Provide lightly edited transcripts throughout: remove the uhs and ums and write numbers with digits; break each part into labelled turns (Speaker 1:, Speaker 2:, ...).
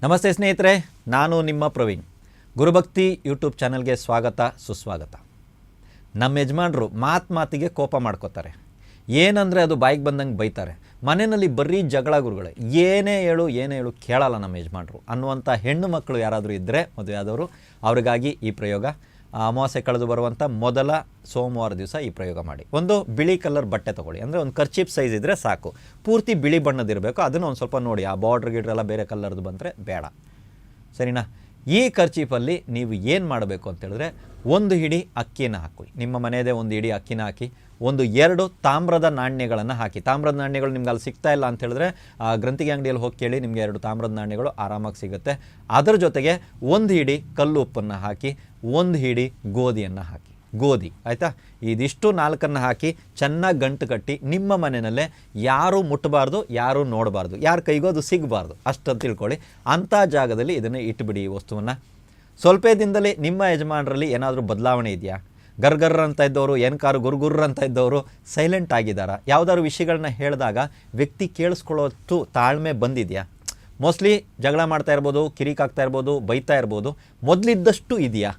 Speaker 1: ನಮಸ್ತೆ ಸ್ನೇಹಿತರೆ, ನಾನು ನಿಮ್ಮ ಪ್ರವೀಣ್. ಗುರುಭಕ್ತಿ ಯೂಟ್ಯೂಬ್ ಚಾನಲ್ಗೆ ಸ್ವಾಗತ ಸುಸ್ವಾಗತ. ನಮ್ಮ ಯಜಮಾನರು ಮಾತಿಗೆ ಕೋಪ ಮಾಡ್ಕೋತಾರೆ. ಏನಂದರೆ ಅದು ಬಾಯಿಗೆ ಬಂದಂಗೆ ಬೈತಾರೆ. ಮನೆಯಲ್ಲಿ ಬರೀ ಜಗಳ ಗುರುಗಳೇ. ಏನೇ ಹೇಳು ಕೇಳಲ್ಲ ನಮ್ಮ ಯಜಮಾನರು ಅನ್ನುವಂಥ ಹೆಣ್ಣು ಮಕ್ಕಳು ಯಾರಾದರೂ ಇದ್ದರೆ ಮದುವೆ ಆದವರು, ಅವರಿಗಾಗಿ ಈ ಪ್ರಯೋಗ. ಅಮಾವಾಸ್ಯೆ ಕಳೆದು ಬರುವಂಥ ಮೊದಲ ಸೋಮವಾರ ದಿವಸ ಈ ಪ್ರಯೋಗ ಮಾಡಿ. ಒಂದು ಬಿಳಿ ಕಲರ್ ಬಟ್ಟೆ ತೊಗೊಳ್ಳಿ, ಅಂದರೆ ಒಂದು ಕರ್ಚೀಪ್ ಸೈಜ್ ಇದ್ದರೆ ಸಾಕು. ಪೂರ್ತಿ ಬಿಳಿ ಬಣ್ಣದಿರಬೇಕು. ಅದನ್ನು ಒಂದು ಸ್ವಲ್ಪ ನೋಡಿ, ಆ ಬಾರ್ಡ್ರ್ ಗಿಡ್ರೆಲ್ಲ ಬೇರೆ ಕಲರ್ದು ಬಂದರೆ ಬೇಡ, ಸರಿನಾ? ಈ ಕರ್ಚೀಪಲ್ಲಿ ನೀವು ಏನು ಮಾಡಬೇಕು ಅಂತೇಳಿದ್ರೆ, ಒಂದು ಹಿಡಿ ಅಕ್ಕಿನ ಹಾಕಿ, ನಿಮ್ಮ ಮನೆಯದೇ ಒಂದು ಹಿಡಿ ಅಕ್ಕಿನ ಹಾಕಿ, 2 ತಾಮ್ರದ ನಾಣ್ಯಗಳನ್ನು ಹಾಕಿ. ತಾಮ್ರದ ನಾಣ್ಯಗಳು ನಿಮ್ಗೆ ಅಲ್ಲಿ ಸಿಗ್ತಾ ಇಲ್ಲ ಅಂತ ಹೇಳಿದ್ರೆ ಗ್ರಂಥಿಗೆ ಅಂಗಡಿಯಲ್ಲಿ ಹೋಗಿ ಕೇಳಿ, ನಿಮಗೆ 2 ತಾಮ್ರದ ನಾಣ್ಯಗಳು ಆರಾಮಾಗಿ ಸಿಗುತ್ತೆ. ಅದರ ಜೊತೆಗೆ 1 ಹಿಡಿ ಕಲ್ಲು ಉಪ್ಪನ್ನು ಹಾಕಿ, 1 ಹಿಡಿ ಗೋಧಿಯನ್ನು ಹಾಕಿ. ಗೋಧಿ ಆಯಿತಾ? ಇದಿಷ್ಟು 4 ಹಾಕಿ ಚೆನ್ನಾಗಿ ಗಂಟು ಕಟ್ಟಿ, ನಿಮ್ಮ ಮನೆಯಲ್ಲೇ ಯಾರೂ ಮುಟ್ಟಬಾರ್ದು, ಯಾರೂ ನೋಡಬಾರ್ದು, ಯಾರ ಕೈಗೂ ಅದು ಸಿಗಬಾರ್ದು ಅಷ್ಟಂತ ತಿಳ್ಕೊಳ್ಳಿ. ಅಂಥ ಜಾಗದಲ್ಲಿ ಇದನ್ನು ಇಟ್ಟುಬಿಡಿ ಈ ವಸ್ತುವನ್ನು. ಸ್ವಲ್ಪ ದಿನದಲ್ಲಿ ನಿಮ್ಮ ಯಜಮಾನರಲ್ಲಿ ಏನಾದರೂ ಬದಲಾವಣೆ ಇದೆಯಾ? ಗರ್ಗರ್ರ ಅಂತ ಇದ್ದವರು, ಏನ್ಕಾರು ಗುರುಗುರ್ರ ಅಂತ ಇದ್ದವರು ಸೈಲೆಂಟ್ ಆಗಿದ್ದಾರಾ? ಯಾವುದಾದ್ರು ವಿಷಯಗಳನ್ನ ಹೇಳಿದಾಗ ವ್ಯಕ್ತಿ ಕೇಳಿಸ್ಕೊಳ್ಳೋಷ್ಟು ತಾಳ್ಮೆ ಬಂದಿದೆಯಾ? ಮೋಸ್ಟ್ಲಿ ಜಗಳ ಮಾಡ್ತಾ ಇರ್ಬೋದು, ಕಿರಿಕಾಗ್ತಾ ಇರ್ಬೋದು, ಬೈತಾ ಇರ್ಬೋದು. ಮೊದಲಿದ್ದಷ್ಟು ಇದೆಯಾ?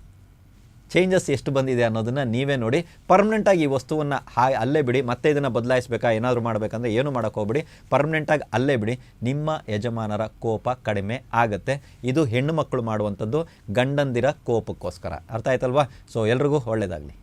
Speaker 1: ಚೇಂಜಸ್ ಎಷ್ಟು ಬಂದಿದೆ ಅನ್ನೋದನ್ನು ನೀವೇ ನೋಡಿ. ಪರ್ಮನೆಂಟಾಗಿ ಈ ವಸ್ತುವನ್ನು ಅಲ್ಲೇ ಬಿಡಿ. ಮತ್ತೆ ಇದನ್ನು ಬದಲಾಯಿಸಬೇಕಾ, ಏನಾದರೂ ಮಾಡಬೇಕಂದ್ರೆ ಏನು ಮಾಡೋಕ್ಕೋಗ್ಬಿಡಿ, ಪರ್ಮನೆಂಟಾಗಿ ಅಲ್ಲೇ ಬಿಡಿ. ನಿಮ್ಮ ಯಜಮಾನರ ಕೋಪ ಕಡಿಮೆ ಆಗುತ್ತೆ. ಇದು ಹೆಣ್ಣು ಮಕ್ಕಳು ಮಾಡುವಂಥದ್ದು, ಗಂಡಂದಿರ ಕೋಪಕ್ಕೋಸ್ಕರ. ಅರ್ಥ ಆಯ್ತಲ್ವಾ? ಸೊ ಎಲ್ರಿಗೂ ಒಳ್ಳೆಯದಾಗಲಿ.